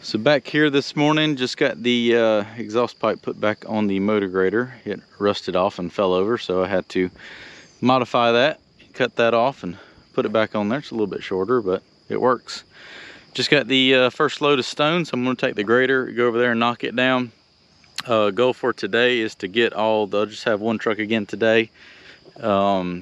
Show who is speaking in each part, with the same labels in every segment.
Speaker 1: So back here this morning, just got the exhaust pipe put back on the motor grader. It rusted off and fell over, so I had to modify that, cut that off and put it back on there. It's a little bit shorter, but it works. Just got the first load of stones. I'm going to take the grader, go over there and knock it down. Goal for today is to get all, they'll just have one truck again today. Try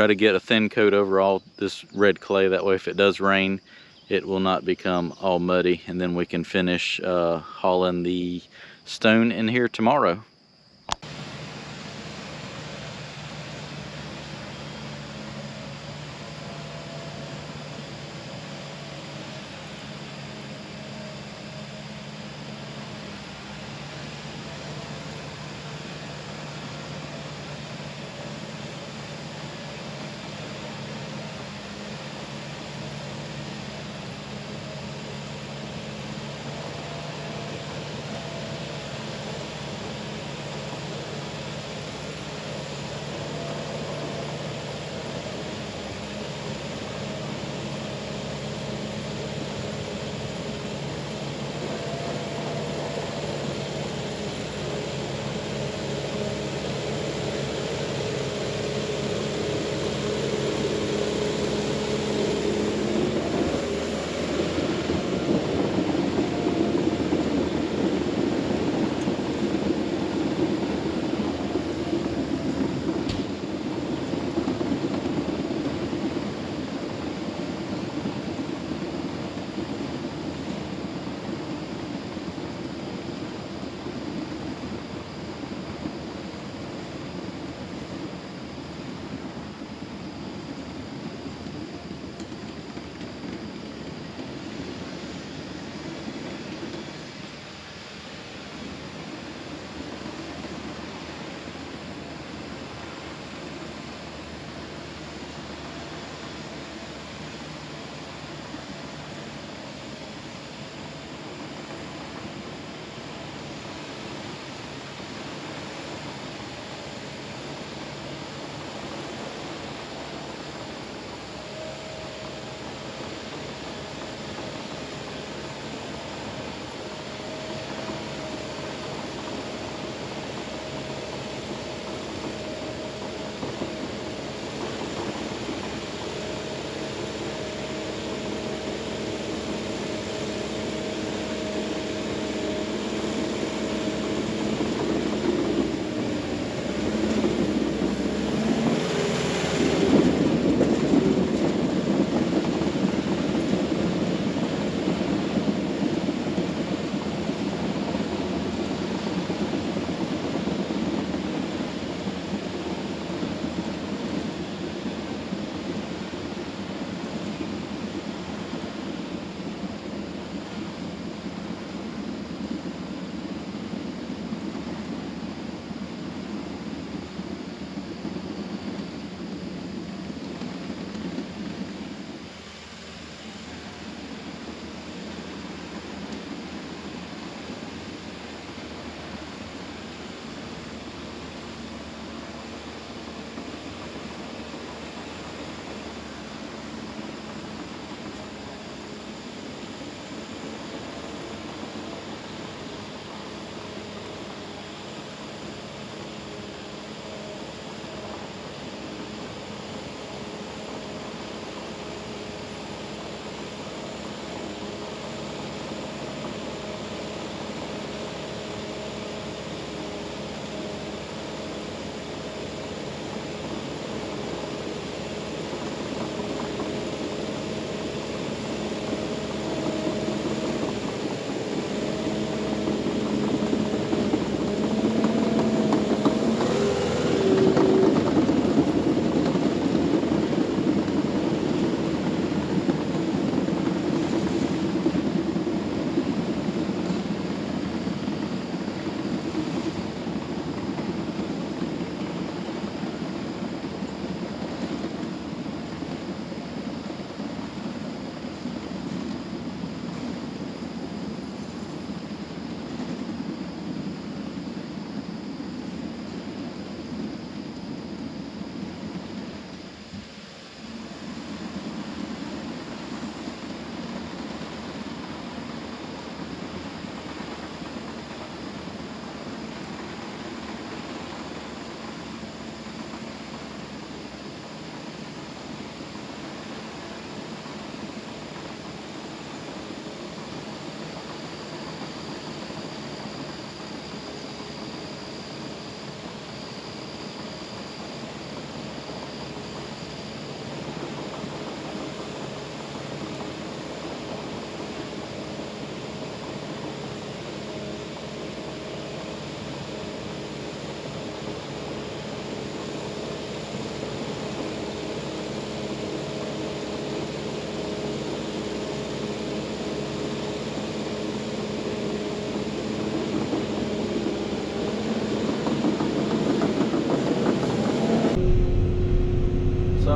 Speaker 1: to get a thin coat over all this red clay. That way if it does rain, it will not become all muddy, and then we can finish hauling the stone in here tomorrow.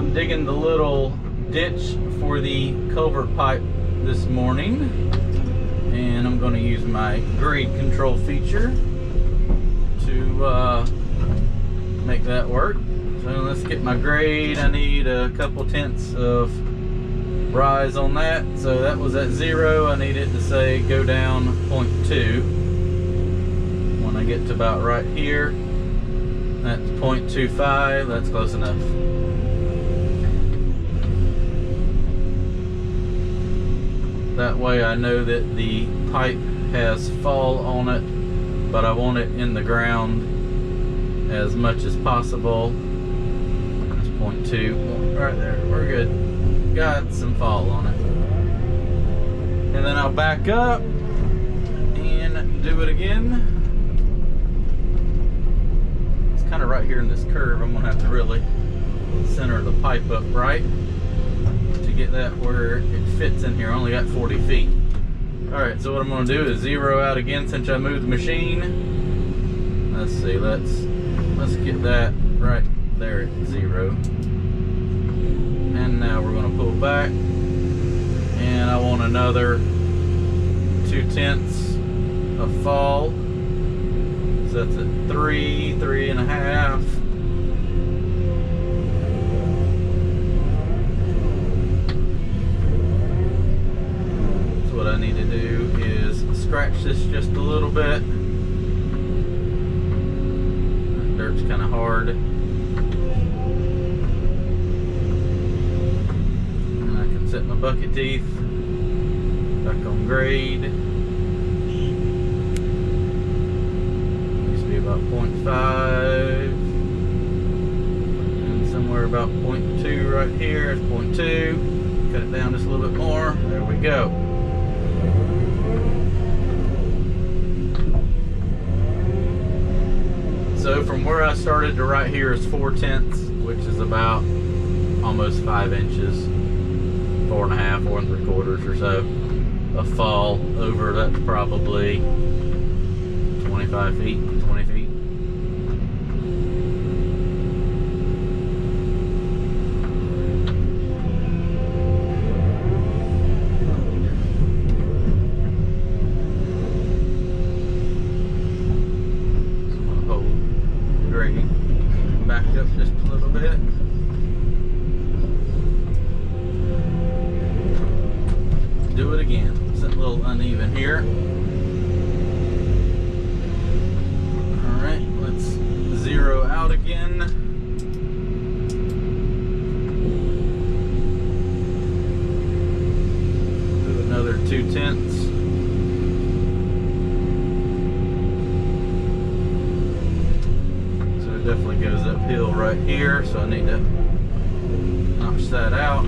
Speaker 1: I'm digging the little ditch for the culvert pipe this morning, and I'm going to use my grade control feature to make that work. So let's get my grade. I need a couple tenths of rise on that. So that was at 0. I need it to say go down 0.2. When I get to about right here, that's 0.25. That's close enough. That way I know that the pipe has fall on it, but I want it in the ground as much as possible. That's 0.2. Right there, we're good. Got some fall on it. And then I'll back up and do it again. It's kind of right here in this curve. I'm gonna have to really center the pipe up right to get that where it fits in here. I only got 40 feet. All right, so what I'm gonna do is zero out again since I moved the machine. Let's see, let's get that right there at 0. And now we're going to pull back, and I want another 2/10 of fall. So that's at 3, 3.5. So what I need to do is scratch this just a little bit. That dirt's kind of hard. Set my bucket teeth back on grade. Used to be about 0.5 and somewhere about 0.2 right here is 0.2. Cut it down just a little bit more. There we go. So from where I started to right here is 4/10, which is about almost 5 inches. 4.5, 4 3/4 or so of fall over. That's probably 25 feet, 20 feet. So I'm gonna hold grade back up just a little bit. Do it again. It's a little uneven here. Alright, let's zero out again. Do another 2/10. So it definitely goes uphill right here, so I need to notch that out.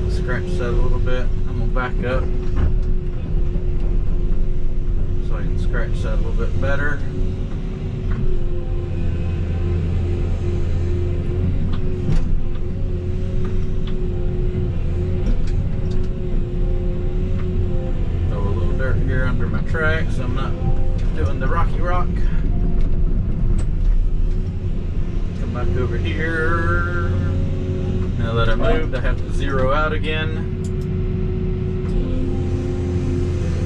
Speaker 1: Scratch that a little bit. I'm gonna back up so I can scratch that a little bit better. Throw a little dirt here under my track so I'm not doing the rocky rock. Come back over here. Now that I moved, I have to zero out again.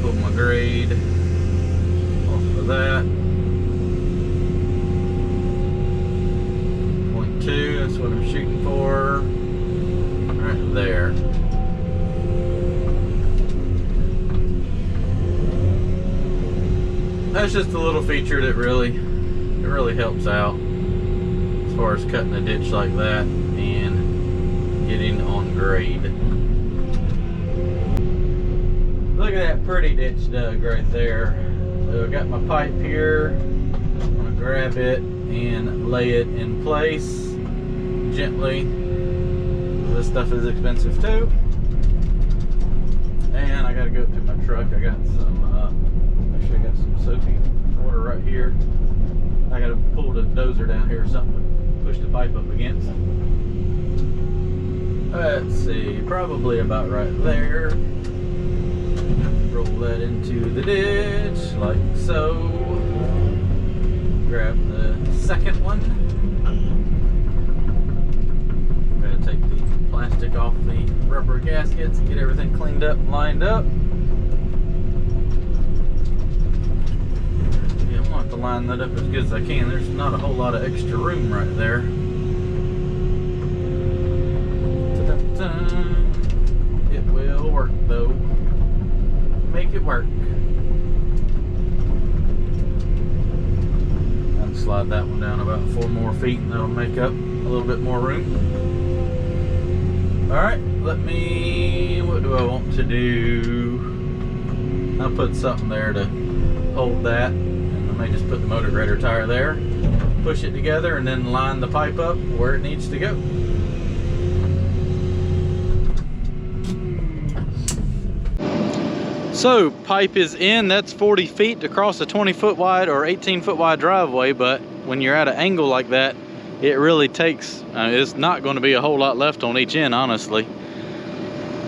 Speaker 1: Pull my grade off of that. 0.2, that's what I'm shooting for. Right there. That's just a little feature that really helps out as far as cutting a ditch like that and getting on grade. Look at that pretty ditch dug right there. So I got my pipe here. I'm gonna grab it and lay it in place gently. This stuff is expensive too. And I gotta go to my truck. I got some, actually I got some soapy water right here. I gotta pull the dozer down here or something to push the pipe up against. Let's see, probably about right there. Roll that into the ditch, like so. Grab the second one. take off the rubber gaskets and get everything cleaned up and lined up. Yeah, I'm gonna have to line that up as good as I can. There's not a whole lot of extra room right there. It will work though. Make it work. And slide that one down about 4 more feet and that'll make up a little bit more room. Alright, what do I want to do? I'll put something there to hold that, and I may just put the motor grader tire there, push it together, and then line the pipe up where it needs to go. So, pipe is in. That's 40 feet to cross a 20-foot wide or 18-foot wide driveway, but when you're at an angle like that, it really takes, it's not going to be a whole lot left on each end, honestly.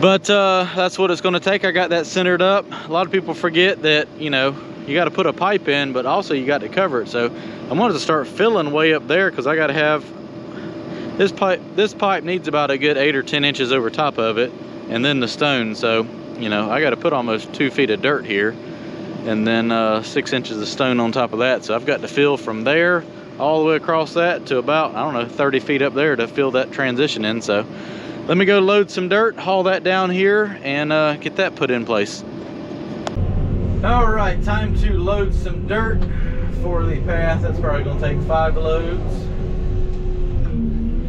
Speaker 1: But that's what it's going to take. I got that centered up. A lot of people forget that, you know, you got to put a pipe in, but also you got to cover it. So I wanted to start filling way up there because I got to have, this pipe needs about a good 8 or 10 inches over top of it, and then the stone. So, you know, I got to put almost 2 feet of dirt here, and then 6 inches of stone on top of that. So I've got to fill from there all the way across that to about, I don't know, 30 feet up there to fill that transition in. So let me go load some dirt, haul that down here, and get that put in place. All right, time to load some dirt for the path. That's probably gonna take 5 loads.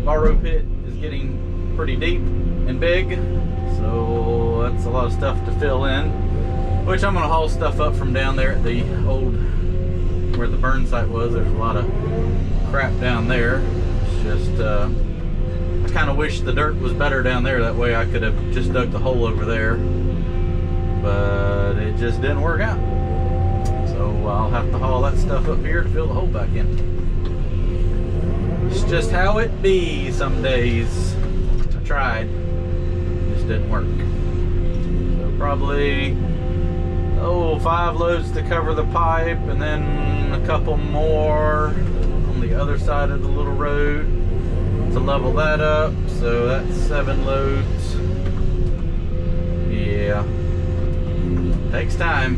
Speaker 1: Borrow pit is getting pretty deep and big, so that's a lot of stuff to fill in, which I'm gonna haul stuff up from down there at the old, where the burn site was. There's a lot of crap down there. It's just, I kind of wish the dirt was better down there. That way I could have just dug the hole over there, but it just didn't work out. So I'll have to haul that stuff up here to fill the hole back in. It's just how it be some days. I tried, it just didn't work. So probably, 5 loads to cover the pipe, and then a couple more on the other side of the little road to level that up. So that's 7 loads. Yeah, takes time.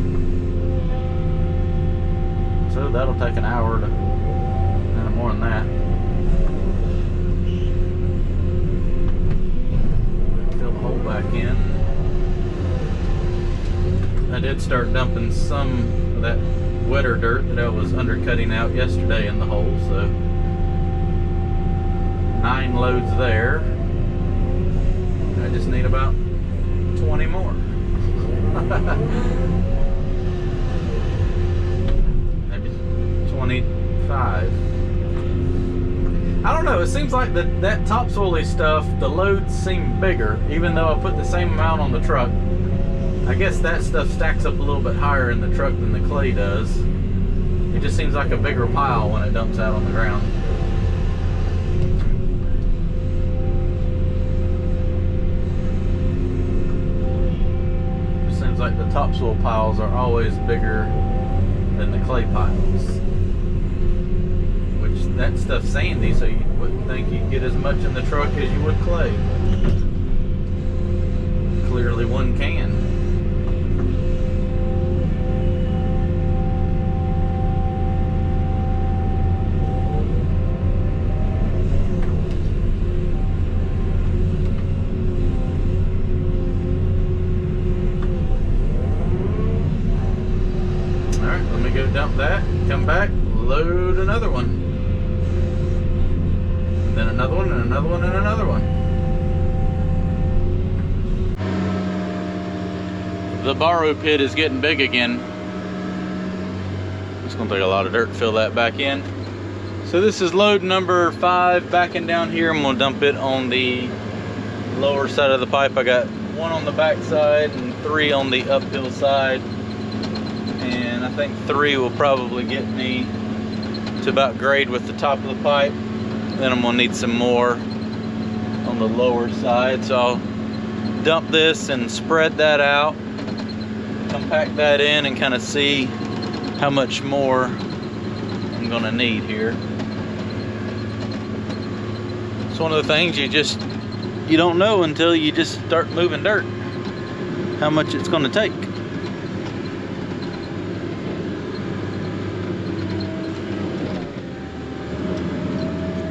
Speaker 1: So that'll take an hour to, and more than that. Fill the hole back in. I did start dumping some of that wetter dirt that I was undercutting out yesterday in the hole, so 9 loads there. I just need about 20 more. Maybe 25. I don't know, it seems like that topsoil-y stuff, the loads seem bigger, even though I put the same amount on the truck. I guess that stuff stacks up a little bit higher in the truck than the clay does. It just seems like a bigger pile when it dumps out on the ground. It seems like the topsoil piles are always bigger than the clay piles. Which, that stuff's sandy, so you wouldn't think you'd get as much in the truck as you would clay. Clearly one can. Dump that, come back, load another one, and then another one, and another one, and another one. The borrow pit is getting big again. It's gonna take a lot of dirt to fill that back in. So this is load number 5 backing down here. I'm gonna dump it on the lower side of the pipe. I got 1 on the back side and 3 on the uphill side. And I think 3 will probably get me to about grade with the top of the pipe. Then I'm gonna need some more on the lower side. So I'll dump this and spread that out, compact that in, and kind of see how much more I'm gonna need here. It's one of the things you just you don't know until you just start moving dirt how much it's going to take.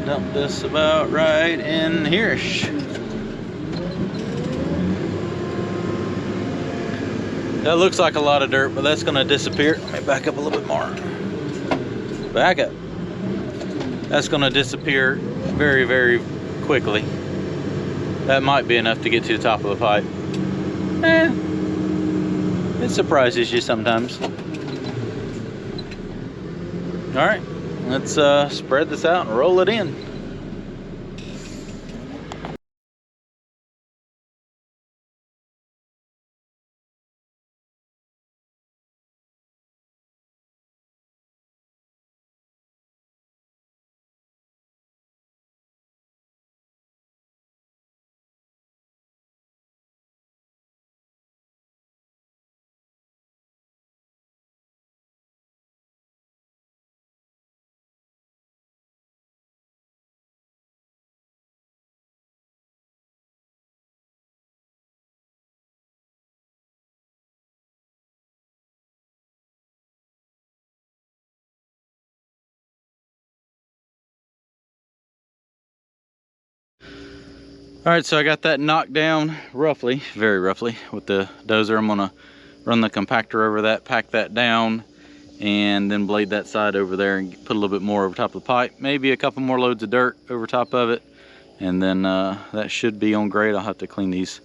Speaker 1: Dump this about right in here-ish. That looks like a lot of dirt, but that's going to disappear. Let me back up a little bit more. Back up. That's going to disappear very, very quickly. That might be enough to get to the top of the pipe. It surprises you sometimes. All right, let's spread this out and roll it in. All right, so I got that knocked down roughly, very roughly, with the dozer. I'm gonna run the compactor over that, pack that down, and then blade that side over there and put a little bit more over top of the pipe. Maybe a couple more loads of dirt over top of it, and then that should be on grade. I'll have to clean these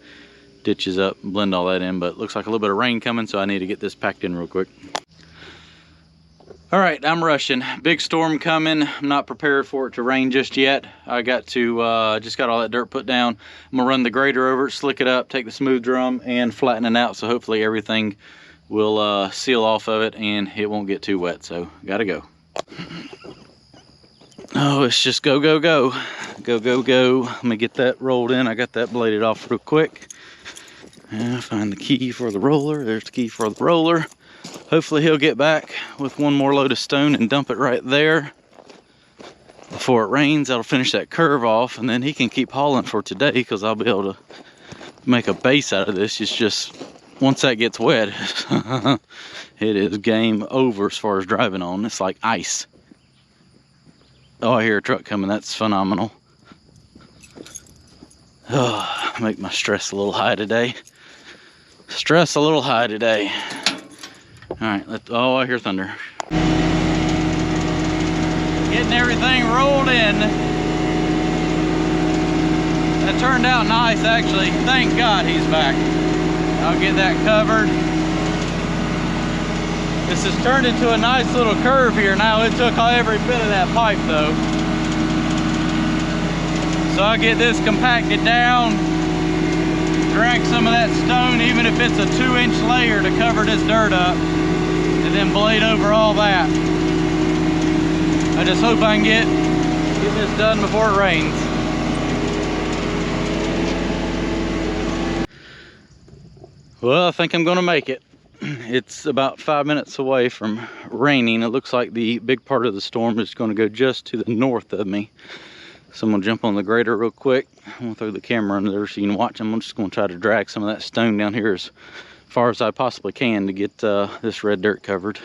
Speaker 1: ditches up and blend all that in, but it looks like a little bit of rain coming, so I need to get this packed in real quick. All right, I'm rushing. Big storm coming. I'm not prepared for it to rain just yet. I got to, just got all that dirt put down. I'm gonna run the grader over it, slick it up, take the smooth drum and flatten it out, so hopefully everything will seal off of it and it won't get too wet, so gotta go. Oh, it's just go, go, go. Go, go, go. Let me get that rolled in. I got that bladed off real quick. And find the key for the roller. There's the key for the roller. Hopefully he'll get back with one more load of stone and dump it right there before it rains. That'll finish that curve off, and then he can keep hauling for today because I'll be able to make a base out of this. It's just, once that gets wet, it is game over as far as driving on. It's like ice. Oh, I hear a truck coming. That's phenomenal. Oh, make my stress a little high today. Stress a little high today. All right, oh, I hear thunder. Getting everything rolled in. That turned out nice, actually. Thank God he's back. I'll get that covered. This has turned into a nice little curve here now. It took every bit of that pipe though. So I'll get this compacted down, drag some of that stone, even if it's a 2-inch layer to cover this dirt up, and then blade over all that. I just hope I can get this done before it rains. Well, I think I'm gonna make it. It's about 5 minutes away from raining. It looks like the big part of the storm is gonna go just to the north of me. So I'm gonna jump on the grader real quick. I'm gonna throw the camera under there so you can watch. I'm just gonna try to drag some of that stone down here as far as I possibly can to get this red dirt covered.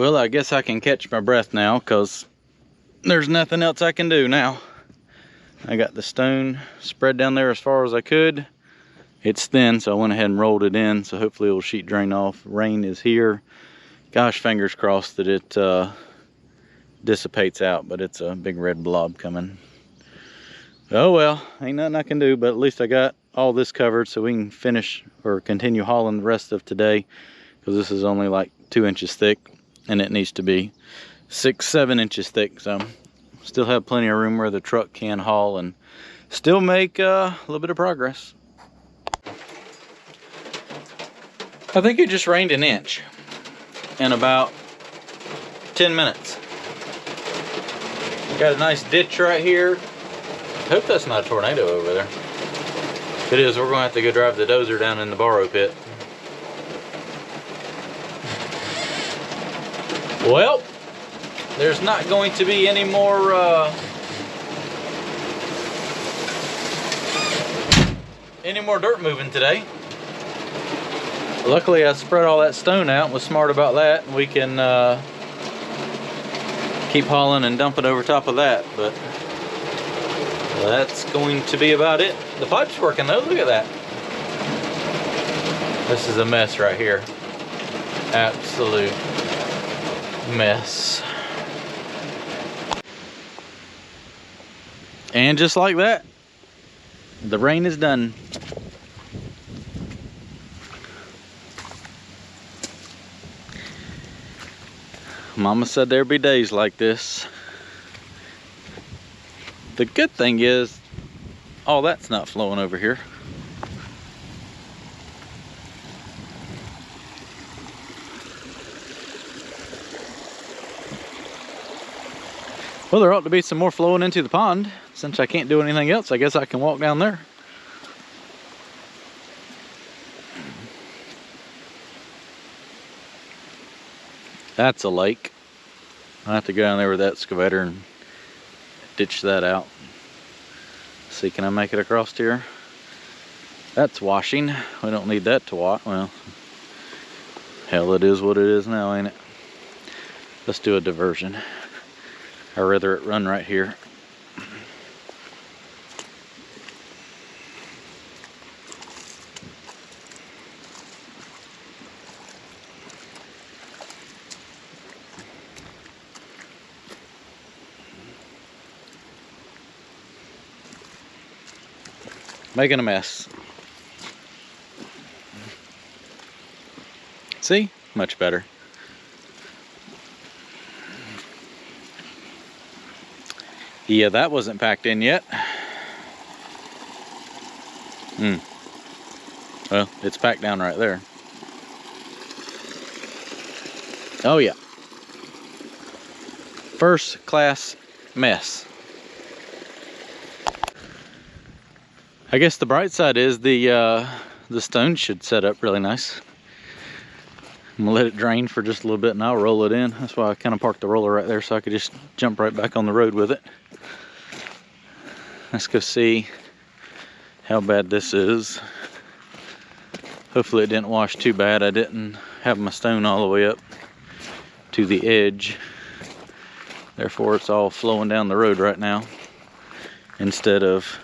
Speaker 1: Well, I guess I can catch my breath now because there's nothing else I can do now. I got the stone spread down there as far as I could. It's thin, so I went ahead and rolled it in, so hopefully it will sheet drain off. Rain is here. Gosh, fingers crossed that it dissipates out, but it's a big red blob coming. Oh well, ain't nothing I can do, but at least I got all this covered so we can finish or continue hauling the rest of today, because this is only like 2 inches thick and it needs to be 6-7 inches thick. So still have plenty of room where the truck can haul and still make a little bit of progress. I think it just rained an inch in about 10 minutes. Got a nice ditch right here. Hope that's not a tornado over there. If it is, we're gonna have to go drive the dozer down in the borrow pit. Well, there's not going to be any more dirt moving today. Luckily I spread all that stone out and was smart about that. We can keep hauling and dumping over top of that, but that's going to be about it. The pipe's working though, look at that. This is a mess right here. Absolute mess. And just like that, the rain is done. Mama said there'd be days like this. The good thing is, all that's not flowing over here. Well, there ought to be some more flowing into the pond. Since I can't do anything else, I guess I can walk down there. That's a lake. I have to go down there with that excavator and ditch that out. See, can I make it across here? That's washing. We don't need that to wash. Well, hell, it is what it is now, ain't it? Let's do a diversion. I'd rather it run right here. Making a mess. See? Much better. Yeah, that wasn't packed in yet. Well, it's packed down right there. Oh yeah. First class mess. I guess the bright side is the stone should set up really nice. I'm gonna let it drain for just a little bit and I'll roll it in. That's why I kind of parked the roller right there so I could just jump right back on the road with it. Let's go see how bad this is. Hopefully it didn't wash too bad. I didn't have my stone all the way up to the edge. Therefore it's all flowing down the road right now instead of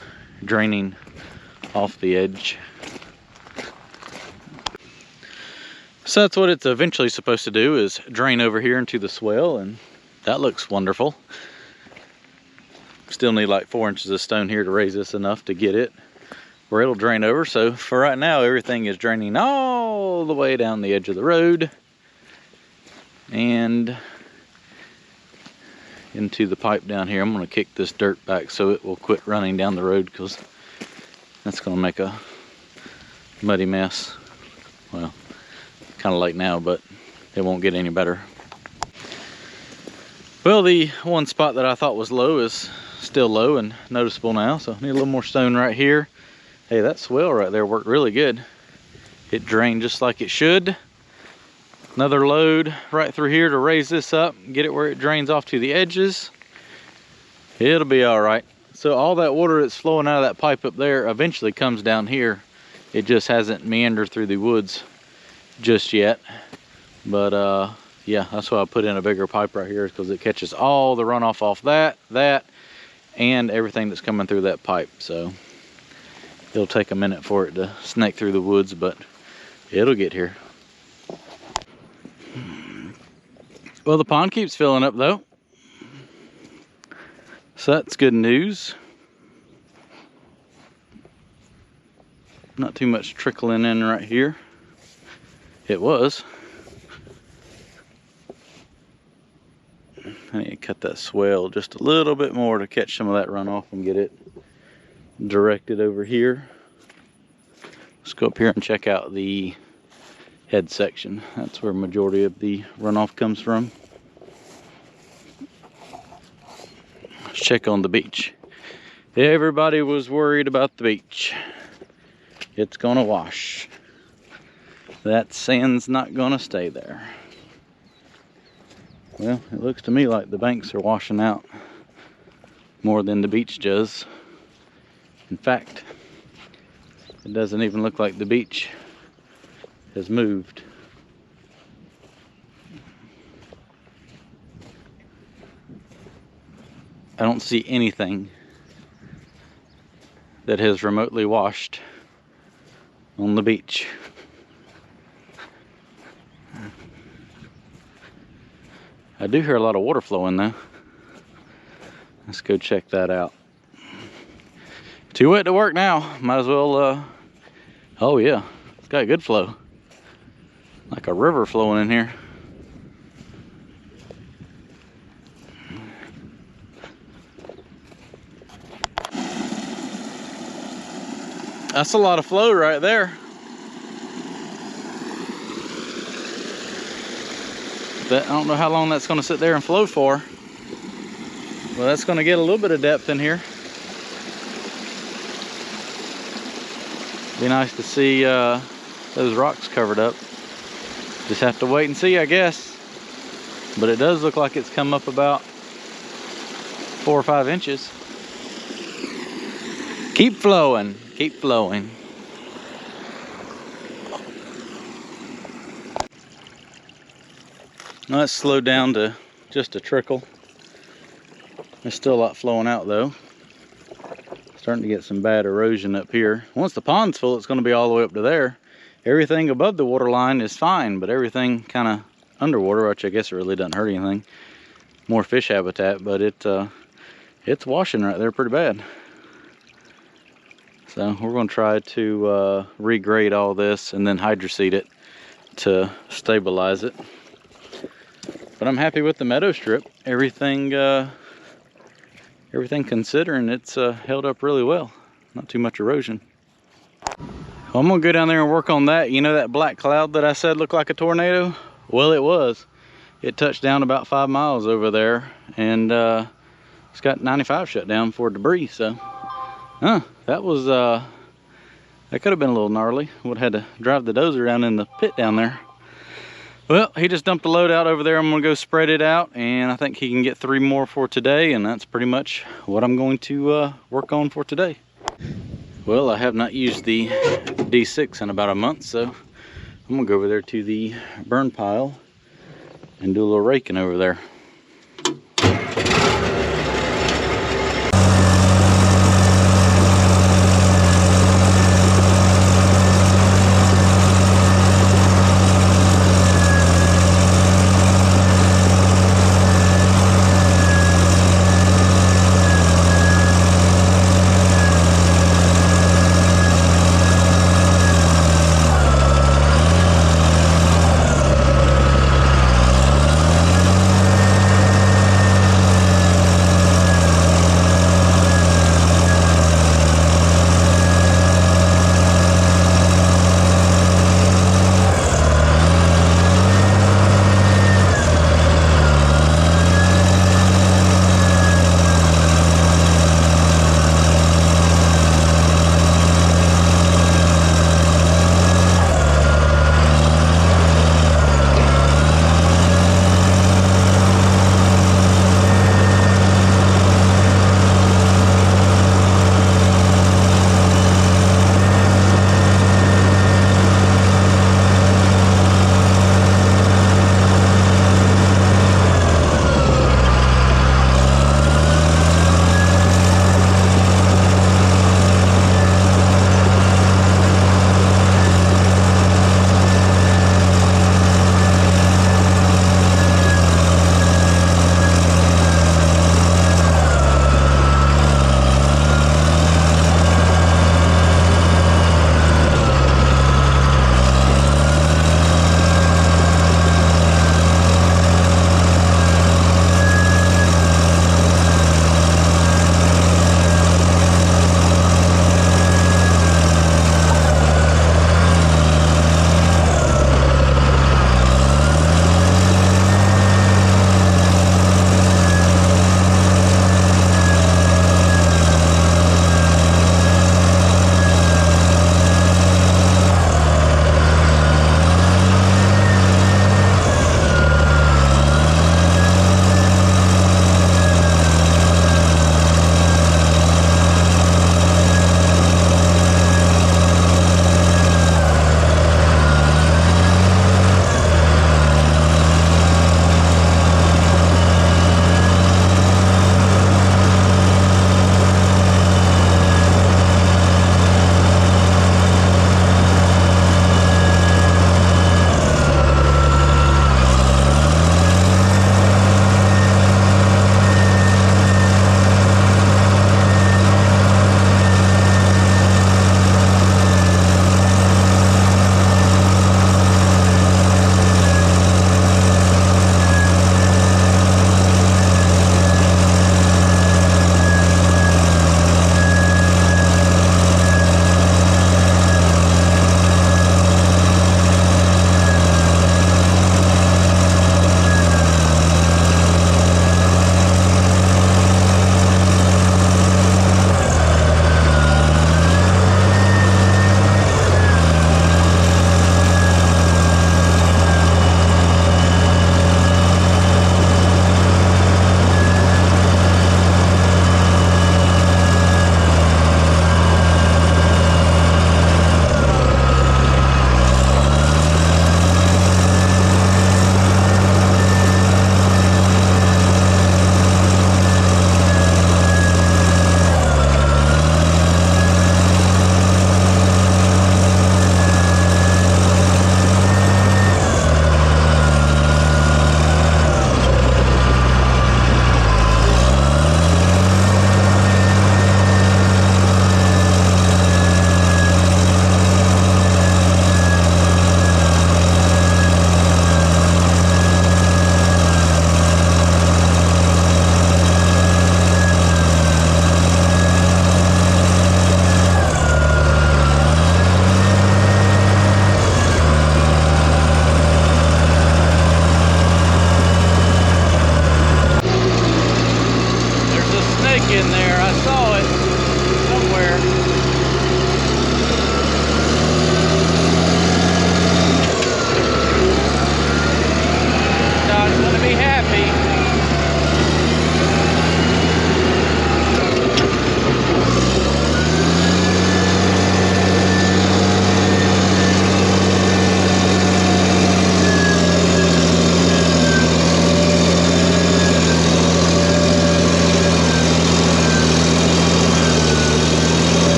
Speaker 1: draining off the edge. So that's what it's eventually supposed to do, is drain over here into the swell, and that looks wonderful. Still need like 4 inches of stone here to raise this enough to get it where it'll drain over. So for right now, everything is draining all the way down the edge of the road and into the pipe down here. I'm going to kick this dirt back so it will quit running down the road, because that's going to make a muddy mess. Well, kind of late now, but it won't get any better. Well, the one spot that I thought was low is still low and noticeable now, so I need a little more stone right here. Hey, that swell right there worked really good. It drained just like it should. Another load right through here to raise this up, get it where it drains off to the edges. It'll be all right. So all that water that's flowing out of that pipe up there eventually comes down here. It just hasn't meandered through the woods just yet. But Yeah, that's why I put in a bigger pipe right here, because it catches all the runoff off that, and everything that's coming through that pipe. So it'll take a minute for it to snake through the woods, but it'll get here. Well, the pond keeps filling up though, so that's good news. Not too much trickling in right here. It was. I need to cut that swell just a little bit more to catch some of that runoff and get it directed over here. Let's go up here and check out the head section. That's where majority of the runoff comes from. Let's check on the beach. Everybody was worried about the beach. It's gonna wash. That sand's not gonna stay there. Well, it looks to me like the banks are washing out more than the beach does. In fact, it doesn't even look like the beach has moved. I don't see anything that has remotely washed on the beach. I do hear a lot of water flowing though. Let's go check that out. Too wet to work now. Might as well, oh yeah, it's got good flow. Like a river flowing in here. That's a lot of flow right there. I don't know how long that's going to sit there and flow for. Well, that's going to get a little bit of depth in here. Be nice to see those rocks covered up. Just have to wait and see, I guess. But it does look like it's come up about 4 or 5 inches. Keep flowing, keep flowing. Now let's slow down to just a trickle. There's still a lot flowing out though. Starting to get some bad erosion up here. Once the pond's full, it's going to be all the way up to there. Everything above the water line is fine, but everything kind of underwater, which I guess it really doesn't hurt anything. More fish habitat, but it's washing right there pretty bad. So we're going to try to regrade all this and then hydroseed it to stabilize it. But I'm happy with the meadow strip. Everything considering, it's held up really well. Not too much erosion. Well, I'm gonna go down there and work on that. You know that black cloud that I said looked like a tornado? Well, it was. It touched down about 5 miles over there, and it's got 95 shut down for debris. So, that was that could have been a little gnarly. Would have had to drive the dozer down in the pit down there. Well, he just dumped a load out over there. I'm gonna go spread it out, and I think he can get 3 more for today, and that's pretty much what I'm going to work on for today. Well, I have not used the D6 in about a month, so I'm gonna go over there to the burn pile and do a little raking over there.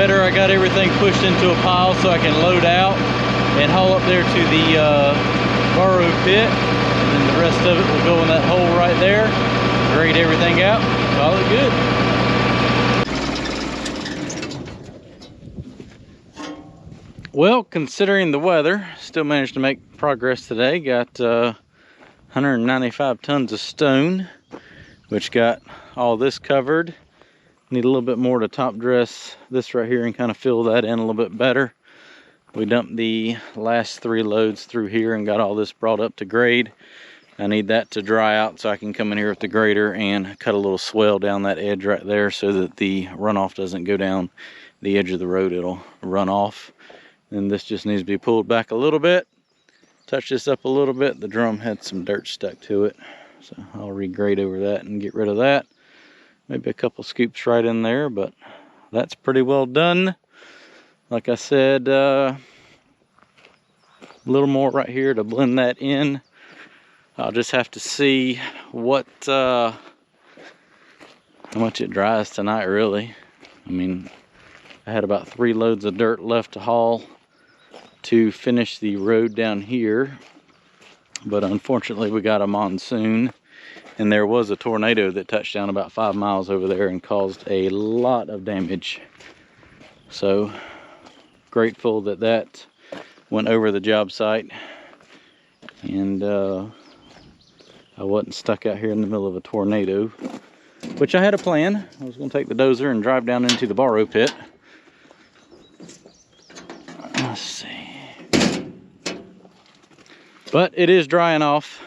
Speaker 1: better. I got everything pushed into a pile so I can load out and haul up there to the borrow pit. And then the rest of it will go in that hole right there. Grade everything out, call it good. Well, considering the weather, still managed to make progress today. Got 195 tons of stone, which got all this covered. Need a little bit more to top dress this right here and kind of fill that in a little bit better. We dumped the last 3 loads through here and got all this brought up to grade. I need that to dry out so I can come in here with the grader and cut a little swell down that edge right there so that the runoff doesn't go down the edge of the road. It'll run off. And this just needs to be pulled back a little bit. Touch this up a little bit. The drum had some dirt stuck to it, so I'll regrade over that and get rid of that. Maybe a couple scoops right in there, but that's pretty well done. Like I said, a little more right here to blend that in. I'll just have to see what how much it dries tonight, really. I mean, I had about 3 loads of dirt left to haul to finish the road down here, but unfortunately we got a monsoon and there was a tornado that touched down about 5 miles over there and caused a lot of damage. So grateful that that went over the job site and I wasn't stuck out here in the middle of a tornado, which I had a plan. I was going to take the dozer and drive down into the borrow pit. Let's see. But it is drying off.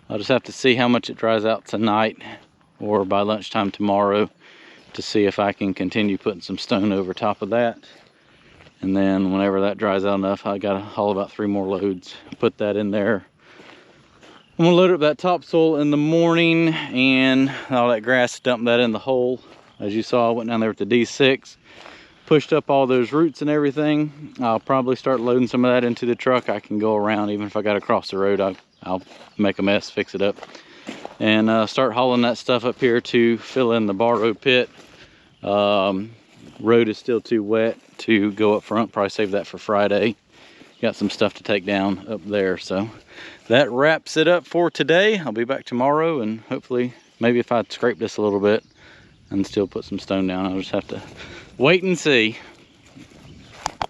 Speaker 1: I'll just have to see how much it dries out tonight or by lunchtime tomorrow to see if I can continue putting some stone over top of that. And then whenever that dries out enough, I gotta haul about 3 more loads, put that in there. I'm gonna load up that topsoil in the morning and all that grass, dump that in the hole. As you saw, I went down there with the D6, pushed up all those roots and everything. I'll probably start loading some of that into the truck. I can go around, even if I gotta cross the road, I'll make a mess, fix it up, and start hauling that stuff up here to fill in the borrow pit. Road is still too wet to go up front. Probably save that for Friday. Got some stuff to take down up there. So that wraps it up for today. I'll be back tomorrow, and hopefully, maybe if I scrape this a little bit and still put some stone down, I'll just have to wait and see.